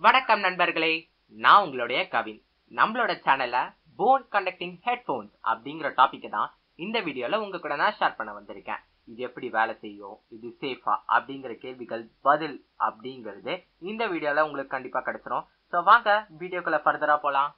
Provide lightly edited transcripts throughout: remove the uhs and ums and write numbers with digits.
வணக்கம் நண்பர்களே, நான் உங்களுடைய கவின். நம்மளோட சேனல்ல போன் கண்டக்டிங் ஹெட்போன்ஸ் அப்படிங்கிற டாபிக் தான் இந்த வீடியோல உங்க கூட நான் ஷேர் பண்ண வந்திருக்கேன். இது எப்படி வேலை செய்யும், இது சேஃபா அப்படிங்கிற கேள்விகள் பதில் அப்படிங்கிறது இந்த வீடியோல உங்களுக்கு கண்டிப்பா கிடைச்சிரும். ஸோ வாங்க வீடியோக்குள்ள ஃபர்தரா போலாம்.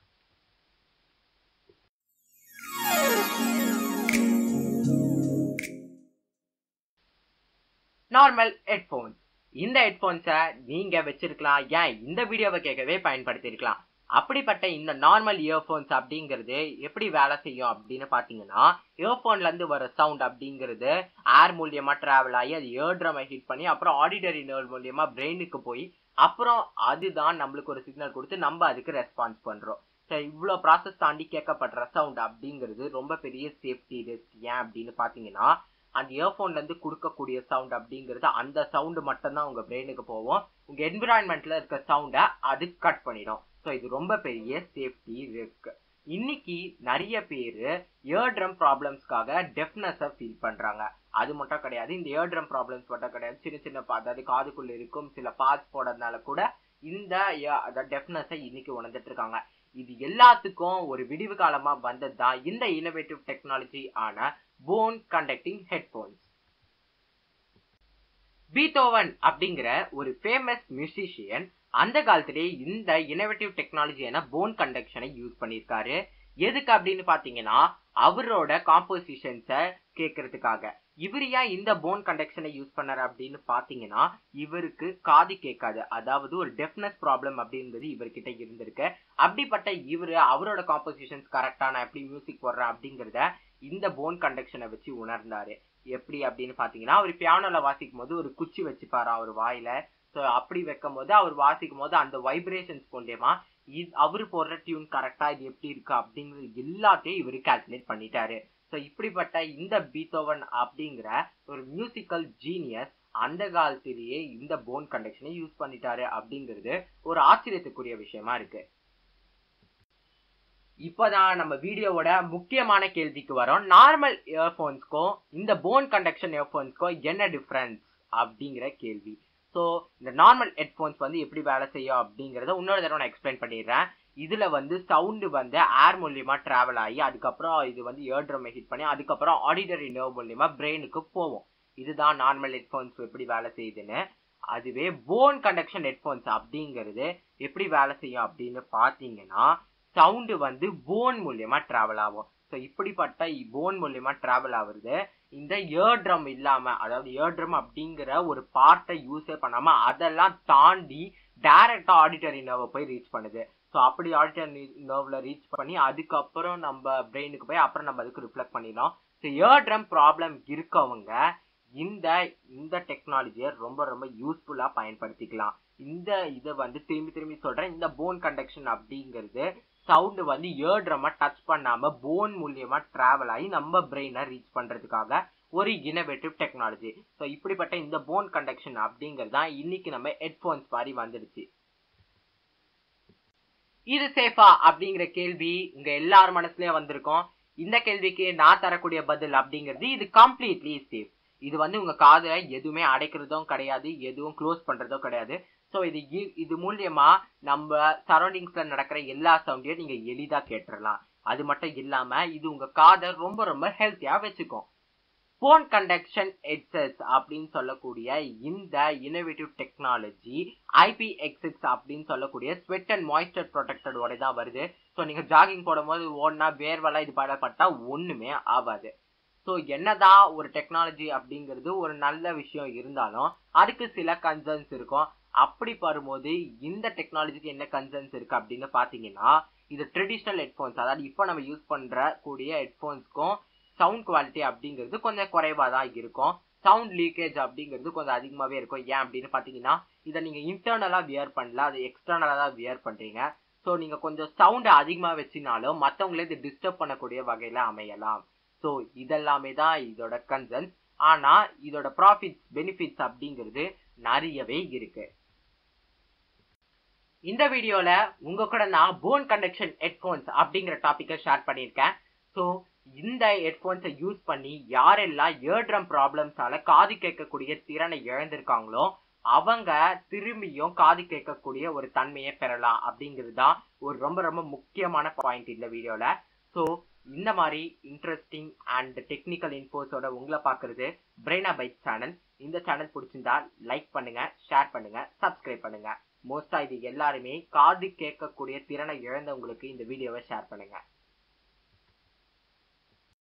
Normal headphones. இந்த ஹெட்போன்ஸை நீங்க வச்சிருக்கலாம், ஏன் இந்த வீடியோவை கேட்கவே பயன்படுத்திருக்கலாம். அப்படிப்பட்ட இந்த நார்மல் இயர்போன்ஸ் அப்படிங்கிறது எப்படி வேலை செய்யும் அப்படின்னு பாத்தீங்கன்னா, இயர்போன்ல இருந்து வர சவுண்ட் அப்படிங்கிறது ஏர் மூலியமா டிராவல் ஆகி அது இயர் ட்ரமை ஹிட் பண்ணி அப்புறம் ஆடிட்டரி நர்வ் மூலியமா பிரெயினுக்கு போய் அப்புறம் அதுதான் நம்மளுக்கு ஒரு சிக்னல் கொடுத்து நம்ம அதுக்கு ரெஸ்பான்ஸ் பண்றோம். இவ்வளோ ப்ராசஸ் தாண்டி கேட்கப்படுற சவுண்ட் அப்படிங்கிறது ரொம்ப பெரிய சேஃப்டி ரிஸ்க். ஏன் அப்படின்னு பாத்தீங்கன்னா, அந்த இயர்போன்ல இருந்து கொடுக்கக்கூடிய சவுண்ட் அப்படிங்கிறது அந்த சவுண்டு மட்டும்தான் உங்க பிரெயினுக்கு போகும். உங்க என்விரான்மெண்ட்ல இருக்க சவுண்டை அது கட் பண்ணிடும். ஸோ இது ரொம்ப பெரிய சேஃப்டி ரிஸ்க். இன்னைக்கு நிறைய பேரு இயர் ட்ரம் ப்ராப்ளம்ஸ்க்காக டெஃப்னஸை ஃபீல் பண்றாங்க. அது மட்டும் கிடையாது, இந்த இயர் ட்ரம் ப்ராப்ளம்ஸ் மட்டும் கிடையாது, சின்ன சின்ன அதாவது காதுக்குள்ள இருக்கும் சில பார்ட்ஸ் போடுறதுனால கூட இந்த டெஃப்னஸை இன்னைக்கு உணர்ந்துட்டு இருக்காங்க. இது எல்லாத்துக்கும் ஒரு விடிவு காலமா வந்தது தான் இந்த இன்னோவேட்டிவ் டெக்னாலஜி ஆன போன் கண்டக்டிங் ஹெட்போன்ஸ். பீத்தோவன் அப்படிங்கிற ஒரு ஃபேமஸ் மியூசிஷியன் அந்த காலத்திலேயே இந்த இன்னோவேட்டிவ் டெக்னாலஜியான போன் கண்டக்ஷனை யூஸ் பண்ணியிருக்காரு. எதுக்கு அப்படின்னு பாத்தீங்கன்னா, அவரோட காம்போசிஷன்ஸை கேட்கறதுக்காக. இவர் ஏன் இந்த போன் கண்டக்ஷனை யூஸ் பண்ணாரு அப்படின்னு பாத்தீங்கன்னா, இவருக்கு காது கேட்காது, அதாவது ஒரு டெஃப்னஸ் ப்ராப்ளம் அப்படிங்கிறது இவர்கிட்ட இருந்திருக்கு. அப்படிப்பட்ட இவரு அவரோட காம்போசிஷன்ஸ் கரெக்டா நான் எப்படி மியூசிக் போடுறேன் அப்படிங்கிறத இந்த போன் கண்டக்ஷனை வச்சு உணர்ந்தாரு. எப்படி அப்படின்னு பாத்தீங்கன்னா, அவர் பியானோல வாசிக்கும் போது ஒரு குச்சி வச்சுப்பாரு அவர் வாயில. ஸோ அப்படி வைக்கும் போது அவர் வாசிக்கும் போது அந்த வைப்ரேஷன்ஸ் மூலியமா அவரு போடுற டியூன் கரெக்டா இது எப்படி இருக்கு அப்படிங்கிறது எல்லாத்தையும் இவரு கால்குலேட் பண்ணிட்டாரு. ஸோ இப்படிப்பட்ட இந்த பீத்தோவன் அப்படிங்கிற ஒரு மியூசிக்கல் ஜீனியஸ் அந்த காலத்திலேயே இந்த போன் கண்டக்ஷனை யூஸ் பண்ணிட்டாரு அப்படிங்கிறது ஒரு ஆச்சரியத்துக்குரிய விஷயமா இருக்கு. இப்பதான் நம்ம வீடியோவோட முக்கியமான கேள்விக்கு வரோம். நார்மல் இயர்போன்ஸ்க்கும் இந்த போன் கண்டக்ஷன் இயர்போன்ஸ்க்கும் என்ன டிஃபரன்ஸ் அப்படிங்கிற கேள்வி. ஸோ இந்த நார்மல் ஹெட்போன்ஸ் வந்து எப்படி வேலை செய்யும் அப்படிங்கிறத இன்னொரு தடவை நான் எக்ஸ்பிளைன் பண்ணிடுறேன். இதுல வந்து சவுண்டு வந்து ஏர் மூலியமா டிராவல் ஆகி அதுக்கப்புறம் இது வந்து இயர் ட்ரம்மை ஹிட் பண்ணி அதுக்கப்புறம் ஆடிட்டரி நர்வ் மூலியமா பிரெயினுக்கு போகும். இதுதான் நார்மல் ஹெட்போன்ஸ் எப்படி வேலை செய்யுதுன்னு. அதுவே போன் கண்டக்ஷன் ஹெட்போன்ஸ் அப்படிங்கிறது எப்படி வேலை செய்யும் அப்படின்னு பாத்தீங்கன்னா, சவுண்டு வந்து போன் மூலியமா டிராவல் ஆகும். ஸோ இப்படிப்பட்ட போன் மூலியமா டிராவல் ஆகுறது இந்த இயர் ட்ரம் இல்லாம, அதாவது இயர் ட்ரம் அப்படிங்கிற ஒரு பார்ட்டை யூஸே பண்ணாம அதெல்லாம் தாண்டி டைரக்டா ஆடிட்டரி நர்வை போய் ரீச் பண்ணுது. ஸோ அப்படி ஆடிட்டரி நர்வ்ல ரீச் பண்ணி அதுக்கப்புறம் நம்ம பிரெயினுக்கு போய் அப்புறம் நம்ம அதுக்கு ரிஃப்ளெக்ட் பண்ணிடலாம். ஸோ இயர் ட்ரம் ப்ராப்ளம் இருக்கவங்க இந்த டெக்னாலஜியை ரொம்ப ரொம்ப யூஸ்ஃபுல்லா பயன்படுத்திக்கலாம். இதை வந்து திரும்பி சொல்றேன், இந்த போன் கண்டக்ஷன் அப்படிங்கிறது சவுண்ட் வந்து இயர் ட்ரம்மை டச் பண்ணாம போன் மூலியமா டிராவல் ஆகி நம்ம பிரெயினை ரீச் பண்றதுக்காக ஒரு இன்னோவேட்டிவ் டெக்னாலஜி. ஸோ இப்படிப்பட்ட இந்த போன் கண்டக்ஷன் அப்படிங்கிறது தான் இன்னைக்கு நம்ம ஹெட்போன்ஸ் மாதிரி வந்துடுச்சு. இது சேஃபா அப்படிங்கிற கேள்வி உங்க எல்லார் மனசுலயும் வந்திருக்கும். இந்த கேள்விக்கு நான் தரக்கூடிய பதில் அப்படிங்கிறது இது கம்ப்ளீட்லி சேஃப். இது வந்து உங்க காதுல எதுவுமே அடைக்கிறதும் கிடையாது, எதுவும் க்ளோஸ் பண்றதும் கிடையாது. ஸோ இது மூலியமா நம்ம சரௌண்டிங்ஸ்ல நடக்கிற எல்லா சவுண்டையும் நீங்க எளிதா கேட்டுடலாம். அது மட்டும் இல்லாம இது உங்க காதை ரொம்ப ரொம்ப ஹெல்த்தியா வச்சுக்கும். போன் கண்டக்ஷன் ஹெட்செட்ஸ் அப்படின்னு சொல்லக்கூடிய இந்த இன்னோவேட்டிவ் டெக்னாலஜி IP-X6 அப்படின்னு சொல்லக்கூடிய ஸ்வெட் அண்ட் மாய்ஸ்சர் ப்ரொடெக்டடோட தான் வருது. ஸோ நீங்க ஜாகிங் போடும்போது ஓடனா வேர்வெல்லாம் இது படப்பட்டா ஒண்ணுமே ஆகாது. ஸோ என்னதான் ஒரு டெக்னாலஜி அப்படிங்கிறது ஒரு நல்ல விஷயம் இருந்தாலும் அதுக்கு சில கன்சர்ன்ஸ் இருக்கும். அப்படி வரும்போது இந்த டெக்னாலஜிக்கு என்ன கன்சர்ன்ஸ் இருக்கு அப்படின்னு பாத்தீங்கன்னா, இது ட்ரெடிஷ்னல் ஹெட்போன்ஸ், அதாவது இப்போ நம்ம யூஸ் பண்ற கூடிய ஹெட்போன்ஸ்க்கும் சவுண்ட் குவாலிட்டி அப்படிங்கிறது கொஞ்சம் குறைவா தான் இருக்கும். சவுண்ட் லீக்கேஜ் அப்படிங்கிறது கொஞ்சம் அதிகமாவே இருக்கும். ஏன் அப்படின்னு பாத்தீங்கன்னா, இதை நீங்க இன்டர்னலா வியர் பண்ணல, அது எக்ஸ்டர்னலா தான் வியர் பண்றீங்க. ஸோ நீங்க கொஞ்சம் சவுண்ட் அதிகமா வச்சினாலும் மற்றவங்களே இது டிஸ்டர்ப் பண்ணக்கூடிய வகையில அமையலாம். ஸோ இதெல்லாமே தான் இதோட கன்சர்ன்ஸ். ஆனா இதோட ப்ராஃபிட்ஸ் பெனிஃபிட்ஸ் அப்படிங்கிறது நிறையவே இருக்கு. இந்த வீடியோல உங்க கூட நான் போன் கண்டக்ஷன் ஹெட்போன்ஸ் அப்படிங்கிற டாபிக்கை ஷேர் பண்ணியிருக்கேன். ஸோ இந்த ஹெட்போன்ஸை யூஸ் பண்ணி யாரெல்லாம் இயர் ட்ரம் ப்ராப்ளம்ஸால காது கேட்கக்கூடிய திறனை இழந்திருக்காங்களோ அவங்க திரும்பியும் காது கேட்கக்கூடிய ஒரு தன்மையை பெறலாம் அப்படிங்கிறது தான் ஒரு ரொம்ப ரொம்ப முக்கியமான பாயிண்ட் இந்த வீடியோல. ஸோ இந்த மாதிரி இன்ட்ரெஸ்டிங் அண்ட் டெக்னிக்கல் இன்ஃபோஸோட உங்களை பார்க்கறது பிரெய்னா பைட் சேனல். இந்த சேனல் பிடிச்சிருந்தா லைக் பண்ணுங்க, ஷேர் பண்ணுங்க, சப்ஸ்கிரைப் பண்ணுங்க. மோஸ்டா இது எல்லாருமே காது கேட்கக்கூடிய திறனை இழந்தவங்களுக்கு இந்த வீடியோவை ஷேர் பண்ணுங்க.